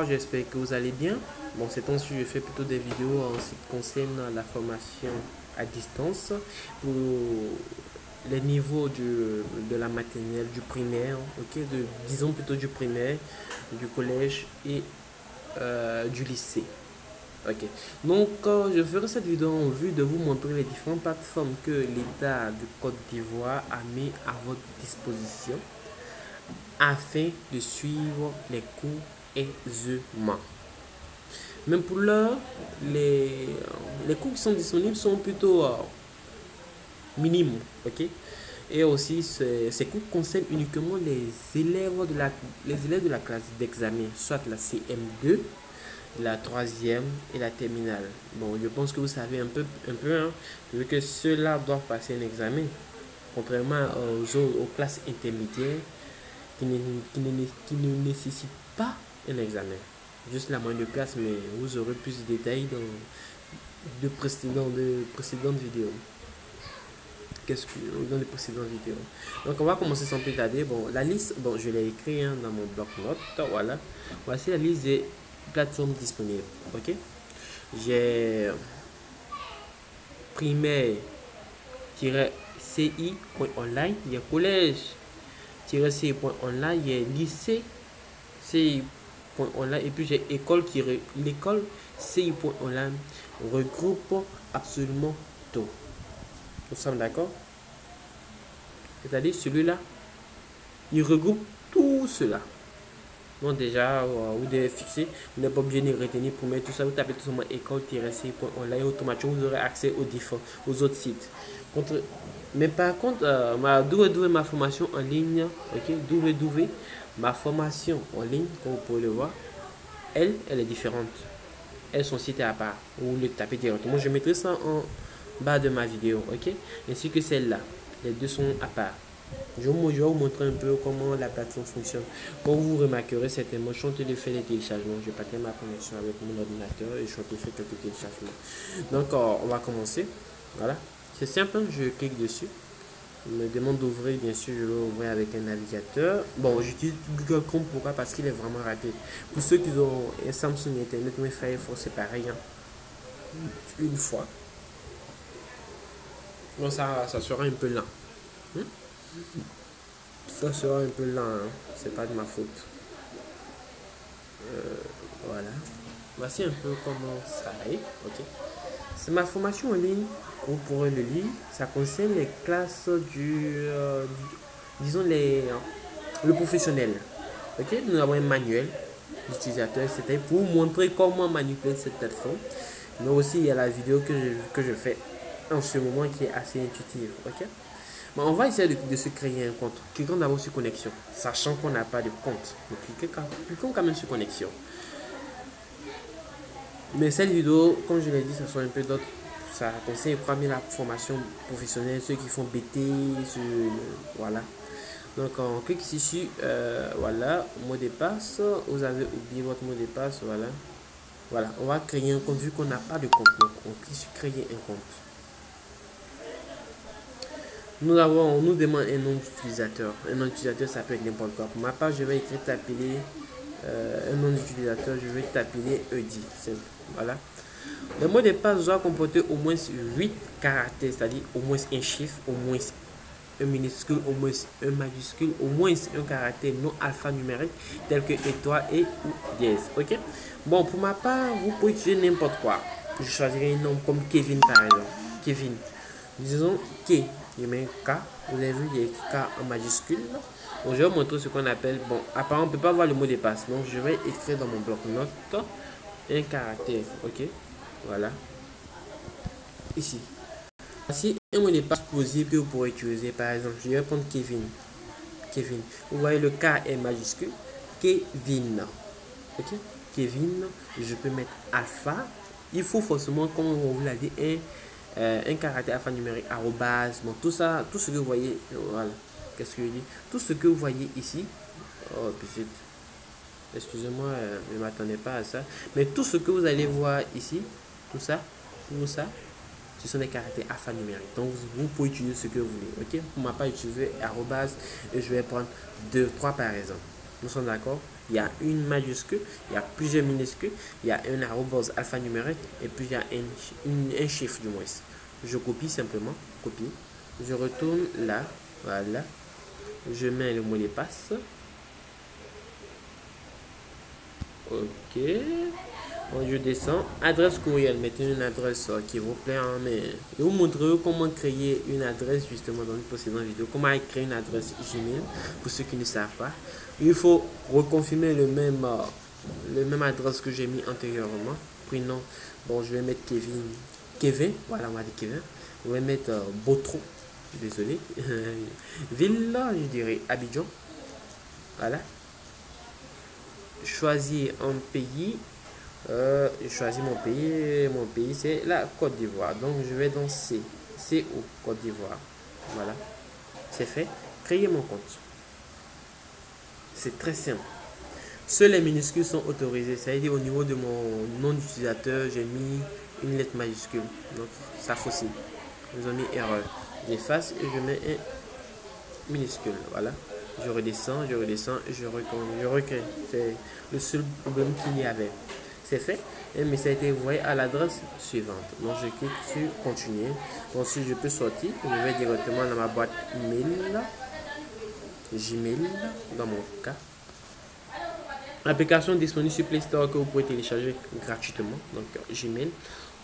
J'espère que vous allez bien. Bon, ces temps-ci, je fais plutôt des vidéos en ce qui concerne la formation à distance pour les niveaux de la maternelle, du primaire, ok, disons plutôt du primaire, du collège et du lycée. Ok, donc je ferai cette vidéo en vue de vous montrer les différentes plateformes que l'État du Côte d'Ivoire a mis à votre disposition afin de suivre les cours aisément. Même pour l'heure, les cours qui sont disponibles sont plutôt minimes. Ok? Et aussi, ces cours concernent uniquement les élèves de la classe d'examen, soit la CM2, la troisième et la terminale. Bon, je pense que vous savez un peu hein, vu que ceux-là doivent passer un examen, contrairement aux classes intermédiaires qui ne nécessitent pas un examen. Juste la moyenne de classe, mais vous aurez plus de détails dans précédentes vidéos. Dans les précédentes vidéos. Donc on va commencer sans plus tarder. Bon, la liste, bon, je l'ai écrit hein, dans mon bloc-notes. Voilà. Voici la liste des plateformes disponibles. Ok. J'ai primaire-ci.online, il y a collège-ci.online, il y a lycée-ci.online et puis j'ai l'école ci.online regroupe absolument tout. Nous sommes d'accord? C'est-à-dire celui-là, il regroupe tout cela. Donc déjà, vous devez fixer, vous n'êtes pas obligé de retenir pour mettre tout ça. Vous tapez tout simplement école-ci.online, automatiquement vous aurez accès aux autres sites. Mais par contre, ma formation en ligne, ok, ma formation en ligne, comme vous pouvez le voir, elle est différente. Son site est à part. Vous le tapez directement. Je mettrai ça en bas de ma vidéo, ok, ainsi que celle-là. Les deux sont à part. Je vais vous montrer un peu comment la plateforme fonctionne. Comme vous remarquerez certainement, je suis en train de faire les téléchargements. Je vais partager ma connexion avec mon ordinateur et je suis en train de faire quelques téléchargements. Donc, on va commencer. Voilà. C'est simple, je clique dessus. Il me demande d'ouvrir, bien sûr, je vais ouvrir avec un navigateur. Bon, j'utilise Google Chrome, pourquoi? Parce qu'il est vraiment rapide. Pour ceux qui ont un Samsung Internet, mais Firefox, c'est pareil. Hein. Une fois. Bon, ça sera un peu lent. Ça sera un peu lent, hein. C'est pas de ma faute. Voilà. Voici un peu comment ça est. Ok. C'est ma formation en ligne. Vous pourrez le lire. Ça concerne les classes disons le professionnel. Ok. Nous avons un manuel d'utilisateur. C'était pour vous montrer comment manipuler cette plateforme. Mais aussi il y a la vidéo que je fais en ce moment qui est assez intuitive. Ok. Bon, on va essayer de se créer un compte. Cliquons d'abord sur connexion, sachant qu'on n'a pas de compte. Donc, cliquons quand même sur connexion. Mais cette vidéo, comme je l'ai dit, ça soit un peu d'autres. Ça conseille premier la formation professionnelle, ceux qui font BT, voilà. Donc on clique ici sur voilà, mot de passe. Vous avez oublié votre mot de passe, voilà. Voilà, on va créer un compte vu qu'on n'a pas de compte. Donc on clique sur créer un compte. Nous demande un nom d'utilisateur. Un nom d'utilisateur, ça peut être n'importe quoi. Pour ma part, je vais écrire t'appeler un nom d'utilisateur. Je vais t'appeler Edi. Voilà. Le mot de passe doit comporter au moins 8 caractères, c'est-à-dire au moins un chiffre, au moins un minuscule, au moins un majuscule, au moins un caractère non alphanumérique tel que étoile et ou dièse. Ok. Bon, pour ma part, vous pouvez utiliser n'importe quoi. Je choisirai un nom comme Kevin par exemple. Kevin. Disons K. Je mets K. Vous avez vu, il y a écrit K en majuscule. Donc, je vais vous montrer ce qu'on appelle. Bon, apparemment, on ne peut pas voir le mot de passe. Donc, je vais écrire dans mon bloc-notes un caractère. Ok. Voilà. Ici. Voici un mot de passe plausible que vous pourrez utiliser. Par exemple, je vais prendre Kevin. Kevin. Vous voyez, le K est majuscule. Kevin. Ok. Kevin. Je peux mettre alpha. Il faut forcément, comme on vous l'a dit, un caractère alphanumérique, arrobase, bon, tout ça, tout ce que vous voyez, voilà, qu'est-ce que je dis, tout ce que vous voyez ici, oh, petite, excusez-moi, je ne m'attendais pas à ça, mais tout ce que vous allez voir ici, tout ça, ce sont des caractères alphanumériques, donc vous pouvez utiliser ce que vous voulez, ok, pour ma part, utiliser arrobase, et je vais prendre 2, 3 par exemple, nous sommes d'accord, il y a une majuscule, il y a plusieurs minuscules, il y a un arrobase alphanumérique et puis il y a un chiffre du moins. Je copie simplement, copie. Je retourne là, voilà. Je mets le mot de passe. Ok. Bon, je descends. Adresse courriel. Mettez une adresse qui vous plaît. Hein, mais je vous montrerai comment créer une adresse justement dans une précédente vidéo. Comment créer une adresse Gmail pour ceux qui ne savent pas. Il faut reconfirmer le même adresse que j'ai mis antérieurement. Prénom. Bon, je vais mettre Kevin. Kevin. Voilà, on va dire Kevin. Je vais mettre Botro. Désolé. Ville, je dirais Abidjan. Voilà. Choisir un pays. Je choisis mon pays. Mon pays, c'est la Côte d'Ivoire. Donc, je vais dans C. C ou Côte d'Ivoire. Voilà. C'est fait. Créer mon compte. C'est très simple. Seuls les minuscules sont autorisés. Ça veut dire au niveau de mon nom d'utilisateur, j'ai mis une lettre majuscule. Donc, ça faucille. Nous avons mis erreur. J'efface et je mets un minuscule. Voilà. Je redescends et je recrée. C'est le seul problème qu'il y avait. C'est fait. Et mais ça a été envoyé à l'adresse suivante. Donc je clique sur continuer. Ensuite je peux sortir. Je vais directement dans ma boîte mail. Gmail dans mon cas. Application disponible sur Play Store que vous pouvez télécharger gratuitement. Donc Gmail.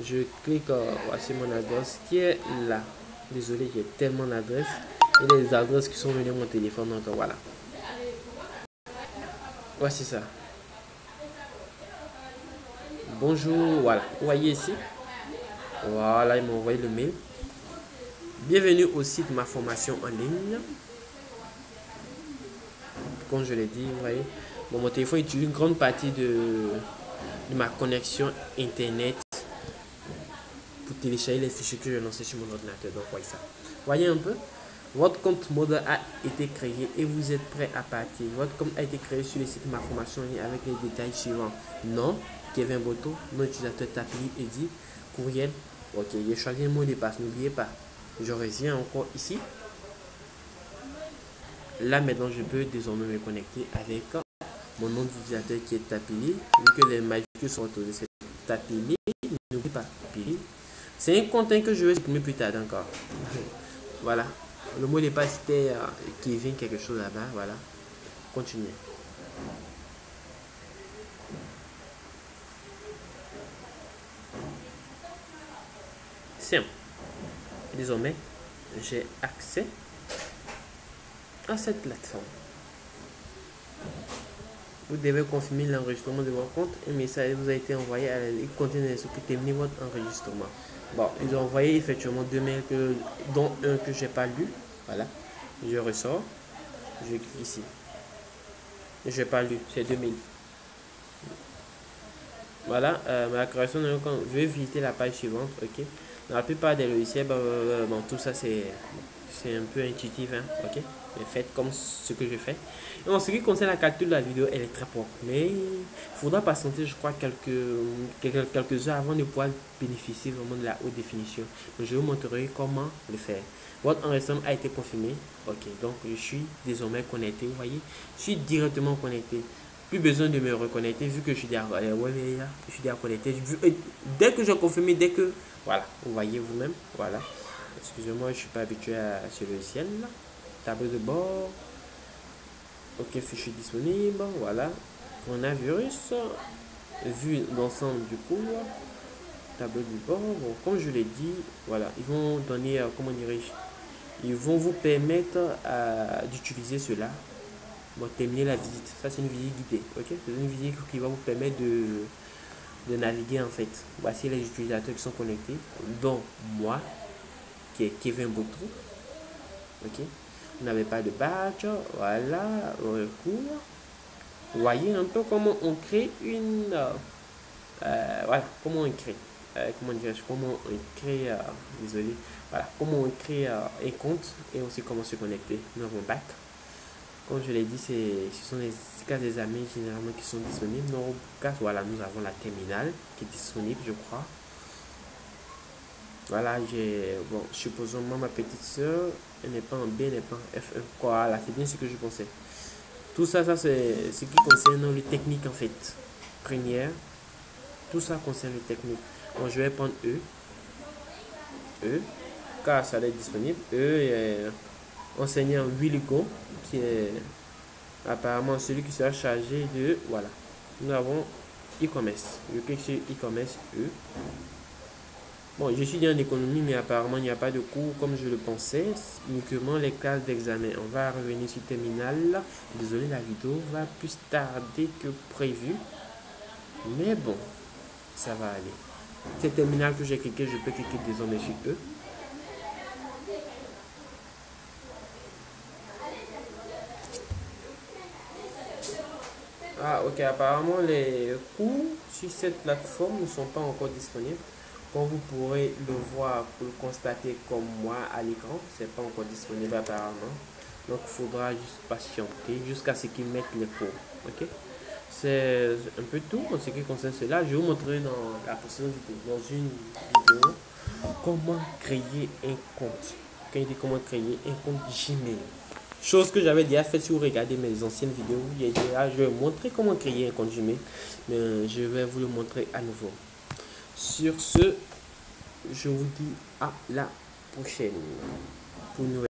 Je clique, voici mon adresse qui est là. Désolé, il y a tellement d'adresses. Et les adresses qui sont venues à mon téléphone. Donc voilà. Voici ça. Bonjour, voilà. Vous voyez ici. Voilà, ils m'ont envoyé le mail. Bienvenue au site Ma Formation en ligne. Comme je l'ai dit, vous voyez. Bon, mon téléphone utilise une grande partie de ma connexion internet pour télécharger les fichiers que j'ai lancés sur mon ordinateur. Donc, voyez ça. Voyez un peu. Votre compte modèle a été créé et vous êtes prêt à partir. Votre compte a été créé sur le site Ma Formation en ligne avec les détails suivants. Nom, Kevin Boto, nom utilisateur Tapili Eddy, courriel. Ok, j'ai choisi un mot de passe, n'oubliez pas. Je reviens encore ici. Là maintenant, je peux désormais me connecter avec mon nom d'utilisateur qui est Tapili. Vu que les majuscules sont autorisées, c'est Tapili. N'oubliez pas, Tapili. C'est un content que je vais supprimer plus tard encore. Voilà. Le mot de passe c'était Kevin quelque chose là-bas. Voilà. Continuez. Simple. Désormais, j'ai accès à cette plateforme. Vous devez confirmer l'enregistrement de votre compte. Un message vous a été envoyé à la contient ce qui termine votre enregistrement. Bon, ils ont envoyé effectivement deux mails dont un que j'ai pas lu. Voilà. Je ressors. Je clique ici. Je n'ai pas lu. C'est 2000. Voilà. Ma création de compte. Je vais visiter la page suivante. Ok. Dans la plupart des logiciels, bon, tout ça c'est un peu intuitif, hein, ok. Mais faites comme ce que je fais. Et en ce qui concerne la capture de la vidéo, elle est très propre. Mais il faudra patienter, je crois, quelques heures avant de pouvoir bénéficier vraiment de la haute définition. Donc, je vous montrerai comment le faire. Votre enregistrement a été confirmé. Ok, donc je suis désormais connecté. Vous voyez, je suis directement connecté. Plus besoin de me reconnecter vu que je suis déjà, je suis déjà connecté. Dès que j'ai confirmé, voilà, vous voyez vous-même, voilà. Excusez-moi, je ne suis pas habitué à ce logiciel. Tableau de bord. Ok, fichier disponible, voilà. Coronavirus. Vue d'ensemble du cours. Tableau de bord. Bon, comme je l'ai dit, voilà, ils vont donner, comment dirais-je, ils vont vous permettre d'utiliser cela. Bon, terminer la visite. Ça, c'est une visite guidée, ok. C'est une visite qui va vous permettre de naviguer en fait. Voici les utilisateurs qui sont connectés, dont moi, qui est Kevin Boto. Ok. Vous n'avez pas de badge. Voilà. Recours. Vous voyez un peu comment on crée une. Voilà. Comment on crée. Comment on crée. Désolé. Voilà. Comment on crée un compte et aussi comment se connecter. Nous avons back. Comme je l'ai dit, ce sont les cas des amis généralement qui sont disponibles. Dans cas, voilà, nous avons la terminale qui est disponible, je crois. Voilà, bon, supposons ma petite soeur, elle n'est pas en B, elle n'est pas en F1. Voilà, c'est bien ce que je pensais. Tout ça, ça c'est ce qui concerne les techniques en fait. Première, tout ça concerne les techniques. Bon, je vais prendre E, car ça va être disponible. E est enseigné en 8 Lego, qui est apparemment celui qui sera chargé de, voilà. Nous avons e-commerce. Je clique sur e-commerce E. Bon, je suis en économie, mais apparemment, il n'y a pas de cours comme je le pensais, uniquement les classes d'examen. On va revenir sur terminal. Désolé, la vidéo va plus tarder que prévu. Mais bon, ça va aller. C'est terminal que j'ai cliqué, je peux cliquer désormais sur E. Ah, ok, apparemment, les cours sur cette plateforme ne sont pas encore disponibles. Comme vous pourrez le voir, le constater comme moi à l'écran, c'est pas encore disponible apparemment. Donc il faudra juste patienter jusqu'à ce qu'ils mettent les cours. Ok, c'est un peu tout en ce qui concerne cela. Je vais vous montrer dans la prochaine vidéo, dans une vidéo, comment créer un compte. Quand il dit comment créer un compte Gmail. Chose que j'avais déjà fait si vous regardez mes anciennes vidéos. Je vais vous montrer comment créer un compte Gmail. Mais je vais vous le montrer à nouveau. Sur ce, je vous dis à la prochaine pour une nouvelle.